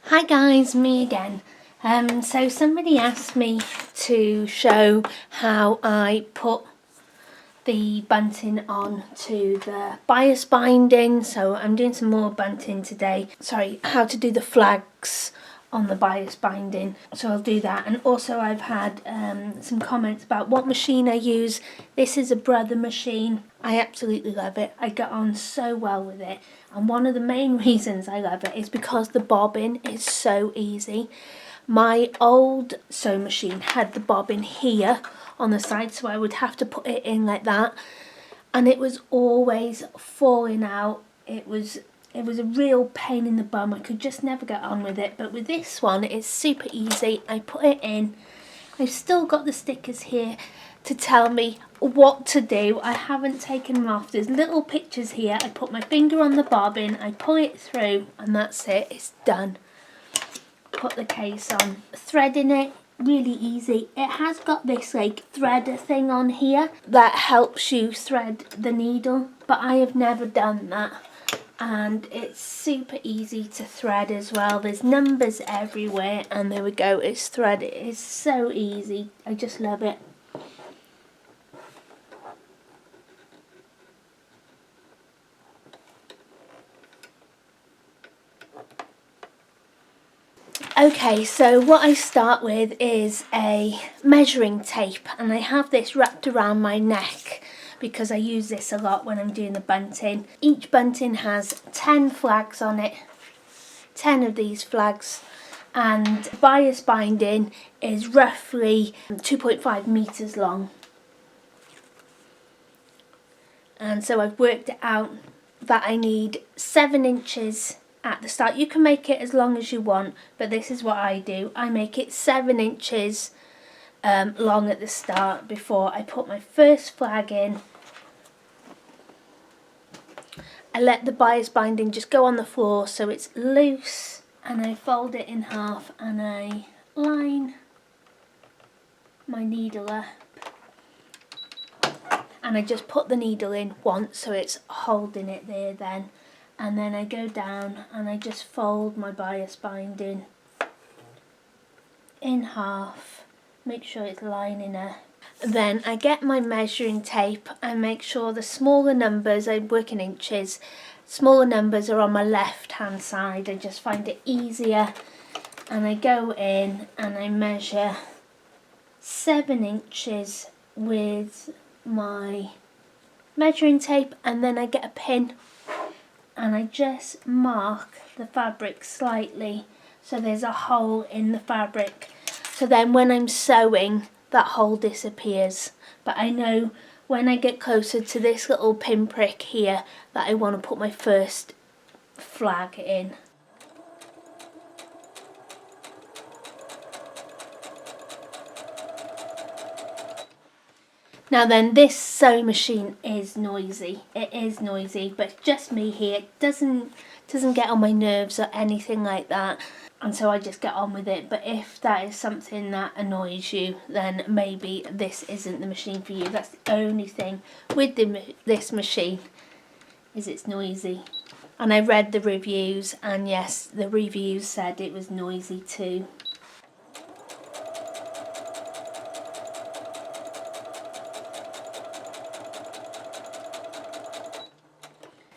Hi guys, me again. So somebody asked me to show how I put the bunting on to the bias binding. So I'm doing some more bunting today. Sorry, how to do the flags on the bias binding. So I'll do that. And also I've had some comments about what machine I use. This is a Brother machine. I absolutely love it. I get on so well with it. And one of the main reasons I love it is because the bobbin is so easy. My old sewing machine had the bobbin here on the side, so I would have to put it in like that, and it was always falling out. It was a real pain in the bum. I could just never get on with it. But with this one, it's super easy. I put it in. I've still got the stickers here to tell me what to do. I haven't taken them off. There's little pictures here. I put my finger on the bobbin, I pull it through, and that's it. It's done. Put the case on. Threading it, really easy. It has got this like threader thing on here that helps you thread the needle, but I have never done that. And it's super easy to thread as well. There's numbers everywhere, and there we go, it's thread. It is so easy. I just love it. Okay, so what I start with is a measuring tape, and I have this wrapped around my neck because I use this a lot when I'm doing the bunting. Each bunting has 10 flags on it, 10 of these flags, and bias binding is roughly 2.5 meters long. And so I've worked it out that I need 7 inches at the start. You can make it as long as you want, but this is what I do. I make it 7 inches long at the start before I put my first flag in. I let the bias binding just go on the floor so it's loose, and I fold it in half and I line my needle up, and I just put the needle in once so it's holding it there then. And then I go down and I just fold my bias binding in half, make sure it's lining up. Then I get my measuring tape and make sure the smaller numbers, I work in inches, smaller numbers are on my left hand side. I just find it easier, and I go in and I measure 7 inches with my measuring tape, and then I get a pin and I just mark the fabric slightly so there's a hole in the fabric. So then when I'm sewing, that hole disappears. But I know when I get closer to this little pinprick here that I want to put my first flag in. Now then, this sewing machine is noisy. It is noisy, but it's just me here. It doesn't get on my nerves or anything like that, and so I just get on with it. But if that is something that annoys you, then maybe this isn't the machine for you. That's the only thing with this machine, is it's noisy. And I read the reviews, and yes, the reviews said it was noisy too.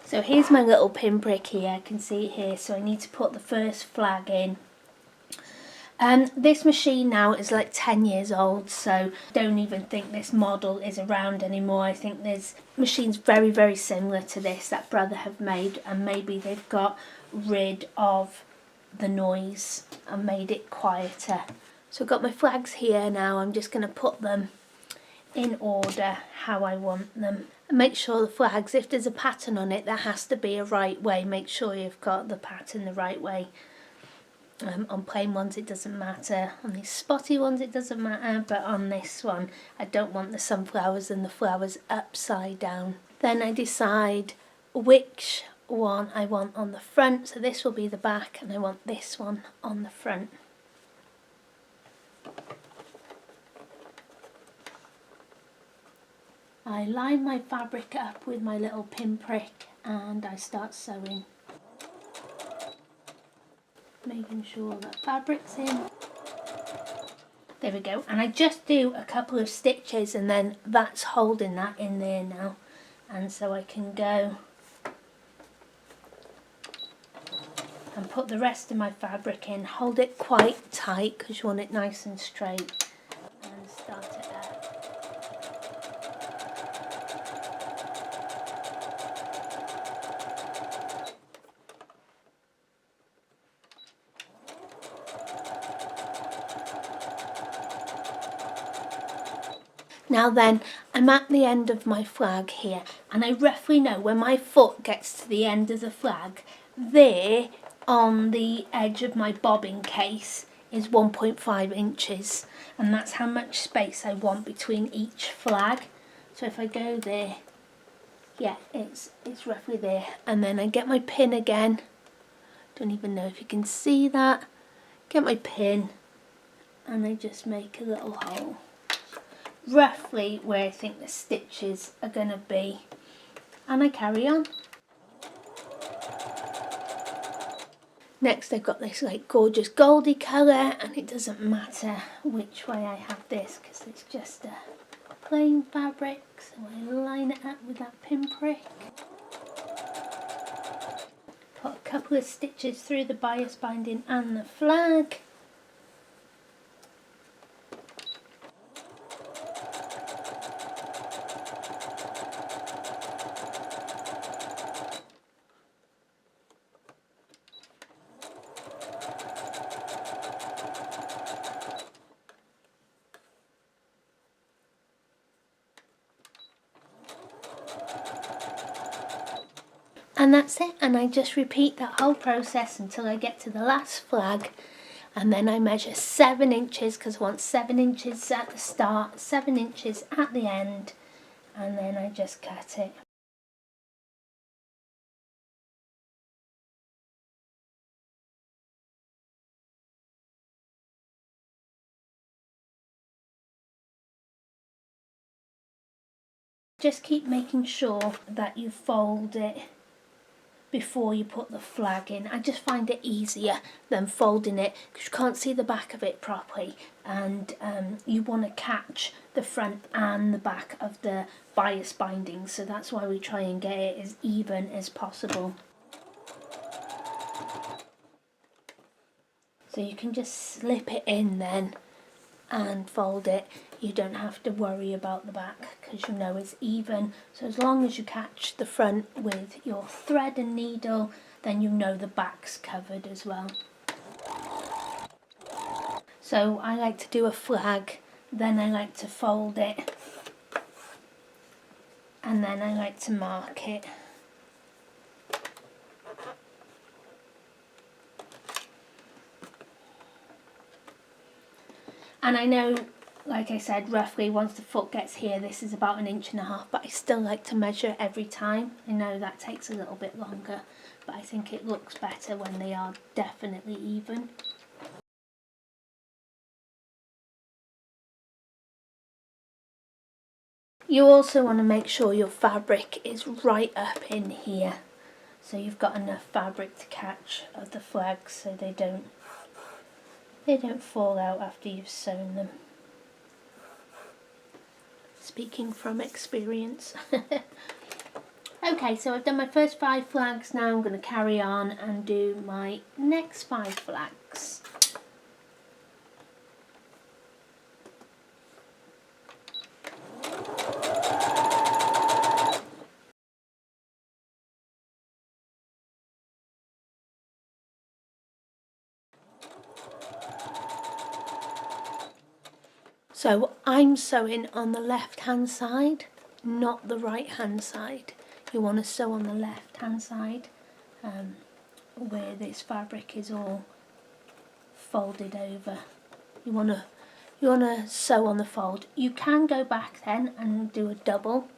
So here's my little pinprick here, I can see it here, so I need to put the first flag in. This machine now is like 10 years old, so don't even think this model is around anymore. I think there's machines very, very similar to this that Brother have made, and maybe they've got rid of the noise and made it quieter. So I've got my flags here now. I'm just going to put them in order how I want them. And make sure the flags, if there's a pattern on it, there has to be a right way. Make sure you've got the pattern the right way. On plain ones it doesn't matter, on these spotty ones it doesn't matter, but on this one I don't want the sunflowers and the flowers upside down. Then I decide which one I want on the front, so this will be the back and I want this one on the front. I line my fabric up with my little pinprick and I start sewing. making sure that fabric's in. There we go, and I just do a couple of stitches and then that's holding that in there now, and so I can go and put the rest of my fabric in, hold it quite tight because you want it nice and straight, and start it there. Now then, I'm at the end of my flag here, and I roughly know when my foot gets to the end of the flag, there on the edge of my bobbin case is 1.5 inches, and that's how much space I want between each flag. So if I go there, yeah, it's roughly there, and then I get my pin again. Don't even know if you can see that. Get my pin, and I just make a little hole roughly where I think the stitches are going to be, and I carry on. Next I've got this like gorgeous goldy colour, and it doesn't matter which way I have this because it's just a plain fabric, so I line it up with that pinprick. Put a couple of stitches through the bias binding and the flag. And that's it, and I just repeat that whole process until I get to the last flag, and then I measure 7 inches because I want 7 inches at the start, 7 inches at the end, and then I just cut it. Just keep making sure that you fold it before you put the flag in. I just find it easier than folding it because you can't see the back of it properly, and you want to catch the front and the back of the bias binding, so that's why we try and get it as even as possible. So you can just slip it in then and fold it. You don't have to worry about the back because you know it's even. So as long as you catch the front with your thread and needle, then you know the back's covered as well. So I like to do a flag, then I like to fold it, and then I like to mark it. And I know, like I said, roughly once the foot gets here, this is about 1.5 inches, but I still like to measure every time. I know that takes a little bit longer, but I think it looks better when they are definitely even. You also want to make sure your fabric is right up in here, so you've got enough fabric to catch the flags so they don't fall out after you've sewn them. Speaking from experience. Okay, so I've done my first 5 flags. Now I'm going to carry on and do my next 5 flags. So I'm sewing on the left hand side, not the right hand side. You want to sew on the left hand side where this fabric is all folded over. You want to sew on the fold. You can go back then and do a double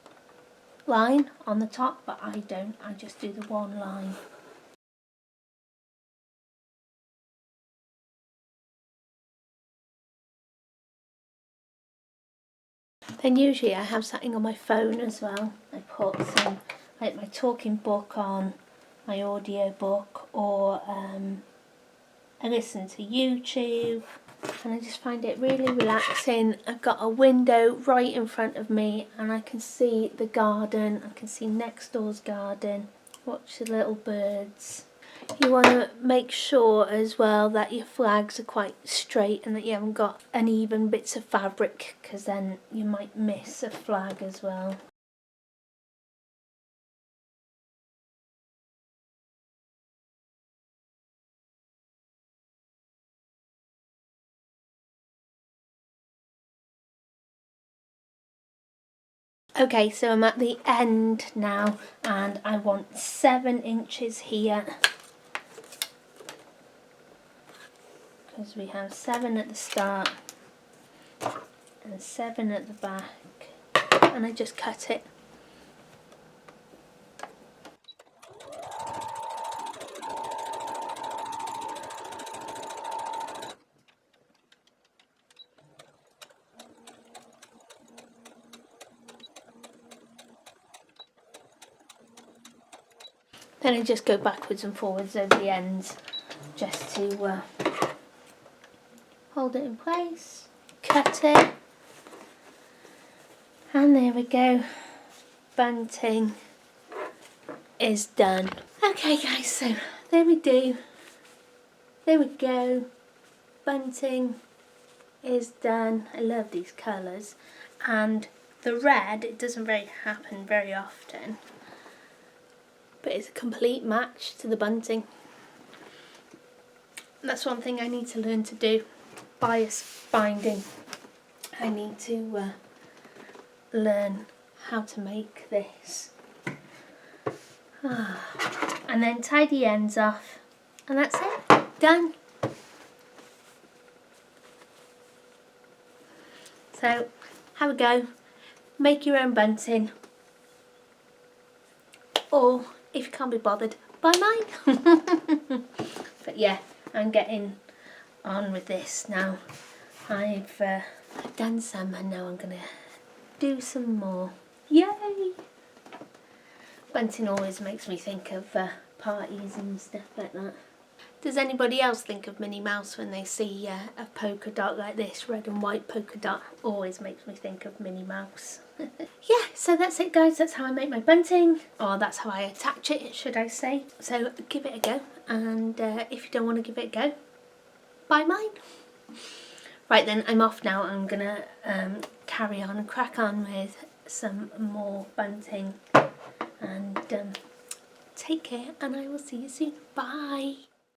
line on the top, but I don't. I just do the one line. Then usually I have something on my phone as well. I put some, like my talking book on, my audio book, or I listen to YouTube, and I just find it really relaxing. I've got a window right in front of me and I can see the garden, I can see next door's garden, watch the little birds. You want to make sure as well that your flags are quite straight and that you haven't got uneven bits of fabric, because then you might miss a flag as well. Okay, so I'm at the end now and I want 7 inches here, because we have 7 at the start and 7 at the back, and I just cut it. Then I just go backwards and forwards over the ends just to hold it in place, cut it, and there we go. Bunting is done. Okay guys, so there we do. There we go. Bunting is done. I love these colours, and the red, it doesn't happen very often, but it's a complete match to the bunting. That's one thing I need to learn to do, bias binding. I need to learn how to make this. And then tie the ends off, and that's it, done. So have a go, make your own bunting, or if you can't be bothered, buy mine. But yeah, I'm getting on with this now. I've done some and now I'm gonna do some more. Yay! Bunting always makes me think of parties and stuff like that. Does anybody else think of Minnie Mouse when they see a polka dot like this, red and white polka dot? Always makes me think of Minnie Mouse. Yeah, so that's it guys, that's how I make my bunting, or that's how I attach it, should I say. So give it a go, and if you don't want to give it a go, buy mine. Right then, I'm off now. I'm gonna carry on and crack on with some more bunting, and take care, and I will see you soon. Bye.